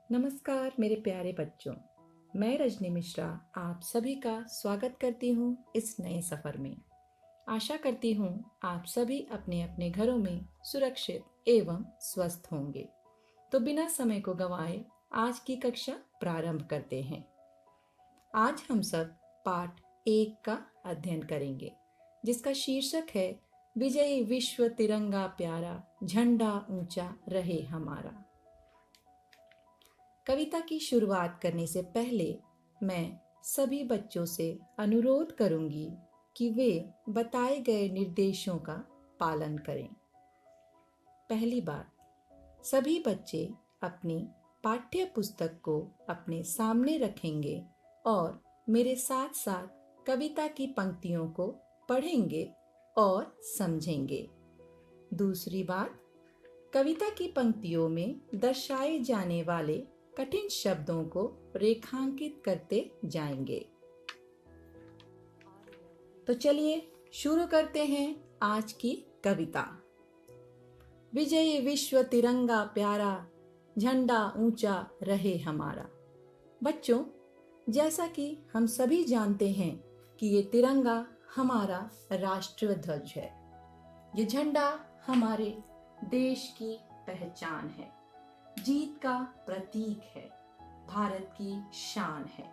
नमस्कार मेरे प्यारे बच्चों। मैं रजनी मिश्रा आप सभी का स्वागत करती हूँ इस नए सफ़र में। आशा करती हूँ आप सभी अपने अपने घरों में सुरक्षित एवं स्वस्थ होंगे। तो बिना समय को गंवाए आज की कक्षा प्रारंभ करते हैं। आज हम सब पाठ 1 का अध्ययन करेंगे, जिसका शीर्षक है विजयी विश्व तिरंगा प्यारा, झंडा ऊंचा रहे हमारा। कविता की शुरुआत करने से पहले मैं सभी बच्चों से अनुरोध करूंगी कि वे बताए गए निर्देशों का पालन करें। पहली बात, सभी बच्चे अपनी पाठ्य पुस्तक को अपने सामने रखेंगे और मेरे साथ साथ कविता की पंक्तियों को पढ़ेंगे और समझेंगे। दूसरी बात, कविता की पंक्तियों में दर्शाए जाने वाले कठिन शब्दों को रेखांकित करते जाएंगे। तो चलिए शुरू करते हैं आज की कविता। विजयी विश्व तिरंगा प्यारा, झंडा ऊंचा रहे हमारा। बच्चों, जैसा कि हम सभी जानते हैं कि ये तिरंगा हमारा राष्ट्रीय ध्वज है। ये झंडा हमारे देश की पहचान है, जीत का प्रतीक है, भारत की शान है।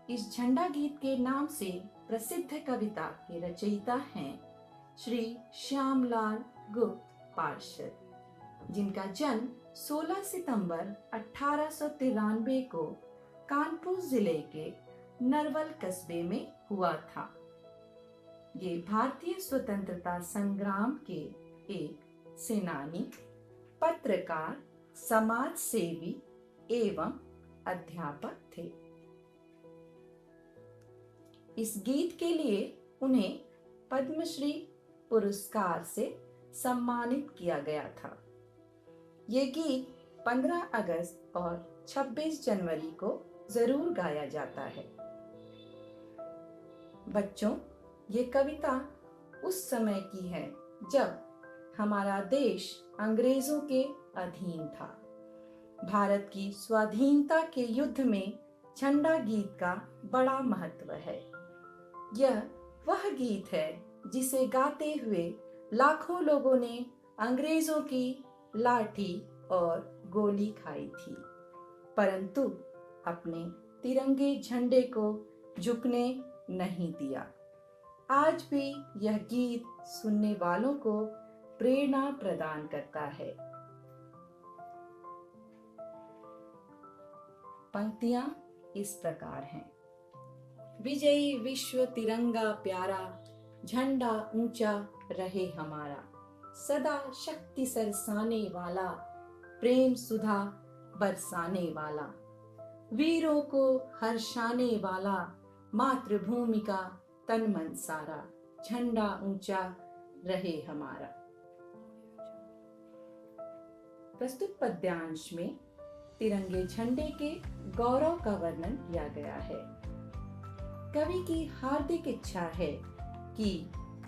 इस झंडा गीत के नाम से प्रसिद्ध कविता के रचयिता हैं श्री श्यामलाल गुप्त पार्षद, जिनका जन्म 16 सितंबर 1893 को कानपुर जिले के नरवल कस्बे में हुआ था। ये भारतीय स्वतंत्रता संग्राम के एक सेनानी, पत्रकार, समाज सेवी एवं अध्यापक थे। इस गीत के लिए उन्हें पद्मश्री पुरस्कार से सम्मानित किया गया था। ये गीत 15 अगस्त और 26 जनवरी को जरूर गाया जाता है। बच्चों, ये कविता उस समय की है जब हमारा देश अंग्रेजों के अधीन था। भारत की स्वाधीनता के युद्ध में झंडा गीत का बड़ा महत्व है। यह वह गीत है जिसे गाते हुए लाखों लोगों ने अंग्रेजों की लाठी और गोली खाई थी, परंतु अपने तिरंगे झंडे को झुकने नहीं दिया। आज भी यह गीत सुनने वालों को प्रेरणा प्रदान करता है। पंक्तियां इस प्रकार हैं। विजयी विश्व तिरंगा प्यारा, झंडा ऊंचा रहे हमारा, सदा शक्ति सरसाने वाला, प्रेम सुधा बरसाने वाला, वीरों को हर्षाने वाला, मातृभूमि का तन मन सारा, झंडा ऊंचा रहे हमारा। प्रस्तुत पद्यांश में तिरंगे झंडे के गौरव का वर्णन किया गया है। कवि की हार्दिक इच्छा है कि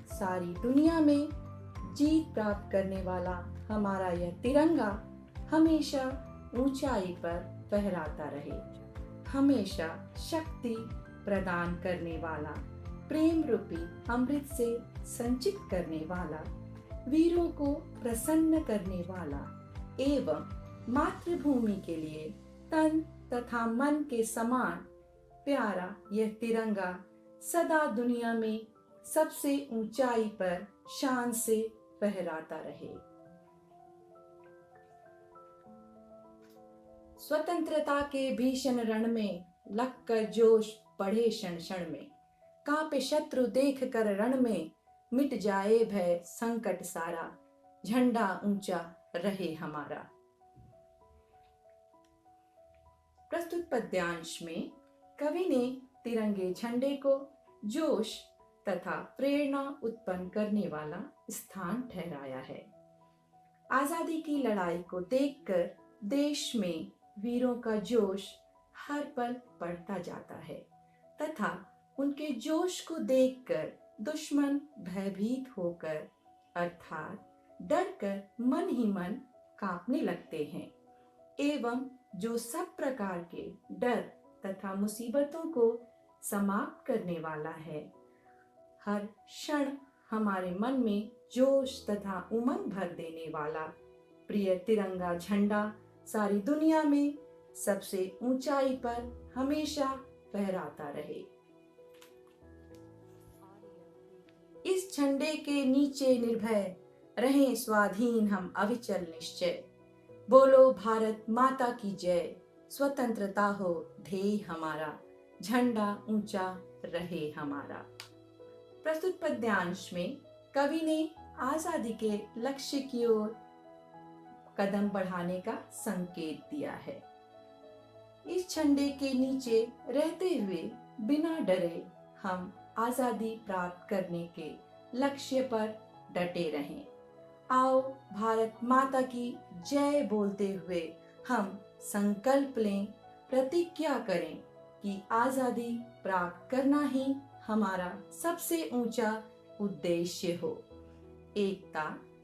सारी दुनिया में जीत प्राप्त करने वाला हमारा यह तिरंगा हमेशा ऊंचाई पर फहराता रहे, हमेशा शक्ति प्रदान करने वाला, प्रेम रूपी अमृत से संचित करने वाला, वीरों को प्रसन्न करने वाला एवं मातृभूमि के लिए तन तथा मन के समान प्यारा यह तिरंगा सदा दुनिया में सबसे ऊंचाई पर शान से फहराता रहे। स्वतंत्रता के भीषण रण में लगकर जोश बढ़े क्षण क्षण में, कांपे शत्रु देख कर रण में, मिट जाए भय संकट सारा, झंडा ऊंचा रहे हमारा। प्रस्तुत पद्यांश में कवि ने तिरंगे झंडे को जोश तथा प्रेरणा उत्पन्न करने वाला स्थान ठहराया है। आजादी की लड़ाई को देखकर देश में वीरों का जोश हर पल बढ़ता जाता है तथा उनके जोश को देखकर दुश्मन भयभीत होकर अर्थात डरकर मन ही मन कांपने लगते हैं एवं जो सब प्रकार के डर तथा मुसीबतों को समाप्त करने वाला है। हर क्षण हमारे मन में जोश तथा उमंग भर देने वाला प्रिय तिरंगा झंडा सारी दुनिया में सबसे ऊंचाई पर हमेशा फहराता रहे। इस झंडे के नीचे निर्भय रहें स्वाधीन हम अविचल निश्चय। बोलो भारत माता की जय, स्वतंत्रता हो ध्येय हमारा, झंडा ऊंचा रहे हमारा। प्रस्तुत पद्यांश में कवि ने आजादी के लक्ष्य की ओर कदम बढ़ाने का संकेत दिया है। इस झंडे के नीचे रहते हुए बिना डरे हम आजादी प्राप्त करने के लक्ष्य पर डटे रहें। आओ भारत माता की जय बोलते हुए हम संकल्प लें, प्रतिज्ञा करें कि आजादी प्राप्त करना ही हमारा सबसे ऊंचा उद्देश्य हो। एकता,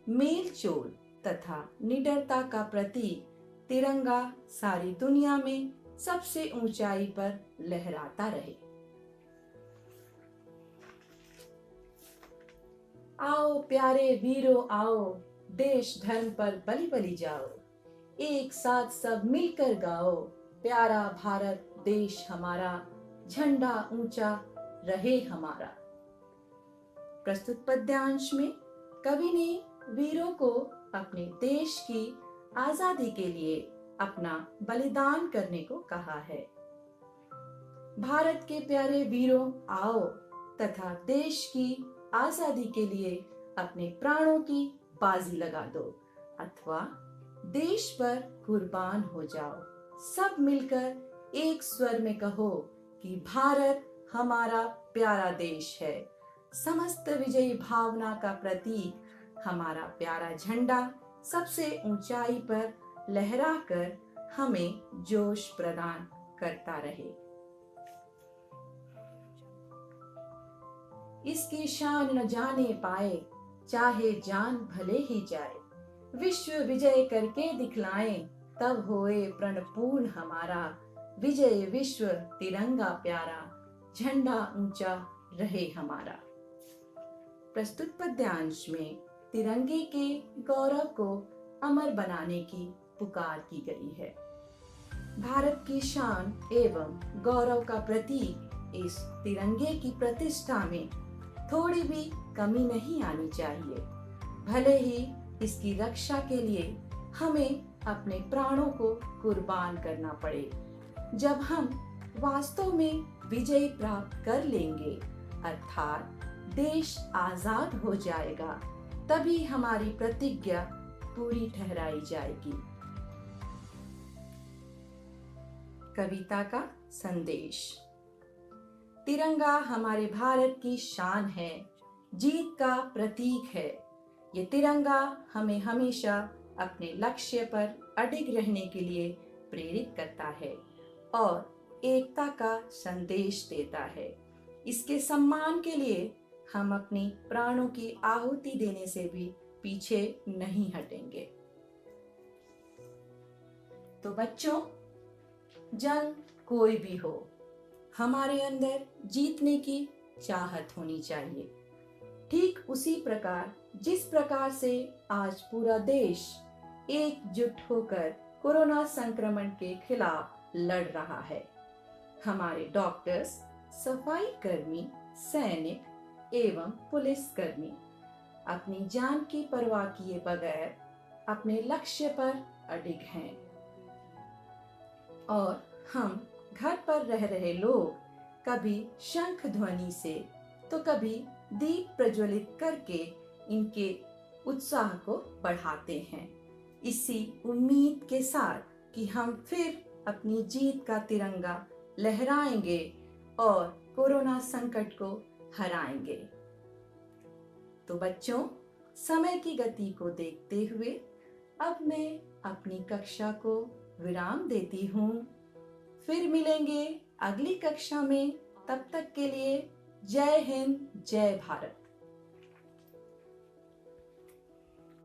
मेलजोल तथा निडरता का प्रतीक तिरंगा सारी दुनिया में सबसे ऊंचाई पर लहराता रहे। आओ प्यारे वीरों आओ, देश धर्म पर बलि बलि जाओ। एक साथ सब मिलकर गाओ, प्यारा भारत देश हमारा, झंडा ऊंचा रहे हमारा। प्रस्तुत पद्यांश में कवि ने वीरों को अपने देश की आजादी के लिए अपना बलिदान करने को कहा है। भारत के प्यारे वीरों आओ तथा देश की आजादी के लिए अपने प्राणों की बाजी लगा दो अथवा देश पर कुर्बान हो जाओ। सब मिलकर एक स्वर में कहो कि भारत हमारा प्यारा देश है। समस्त विजयी भावना का प्रतीक हमारा प्यारा झंडा सबसे ऊंचाई पर लहराकर हमें जोश प्रदान करता रहे। इसकी शान न जाने पाए, चाहे जान भले ही जाए। विश्व विजय करके दिखलाएं, तब होए प्रण पूर्ण हमारा। विजय विश्व तिरंगा प्यारा, झंडा ऊंचा रहे हमारा। प्रस्तुत पद्यांश में तिरंगे के गौरव को अमर बनाने की पुकार की गई है। भारत की शान एवं गौरव का प्रतीक इस तिरंगे की प्रतिष्ठा में थोड़ी भी कमी नहीं आनी चाहिए। भले ही इसकी रक्षा के लिए हमें अपने प्राणों को कुर्बान करना पड़े। जब हम वास्तव में विजय प्राप्त कर लेंगे अर्थात देश आजाद हो जाएगा, तभी हमारी प्रतिज्ञा पूरी ठहराई जाएगी। कविता का संदेश। तिरंगा हमारे भारत की शान है, जीत का प्रतीक है। ये तिरंगा हमें हमेशा अपने लक्ष्य पर अडिग रहने के लिए प्रेरित करता है और एकता का संदेश देता है। इसके सम्मान के लिए हम अपनी प्राणों की आहुति देने से भी पीछे नहीं हटेंगे। तो बच्चों, जंग कोई भी हो, हमारे अंदर जीतने की चाहत होनी चाहिए। ठीक उसी प्रकार जिस प्रकार से आज पूरा देश एकजुट होकर कोरोना संक्रमण के खिलाफ लड़ रहा है। हमारे डॉक्टर्स, सफाई कर्मी, सैनिक एवं पुलिस कर्मी अपनी जान की परवाह किए बगैर अपने लक्ष्य पर अडिग हैं और हम घर पर रह रहे लोग कभी शंख ध्वनि से तो कभी दीप प्रज्वलित करके इनके उत्साह को बढ़ाते हैं, इसी उम्मीद के साथ कि हम फिर अपनी जीत का तिरंगा लहराएंगे और कोरोना संकट को हराएंगे। तो बच्चों, समय की गति को देखते हुए अब मैं अपनी कक्षा को विराम देती हूँ। फिर मिलेंगे अगली कक्षा में। तब तक के लिए जय हिंद, जय भारत।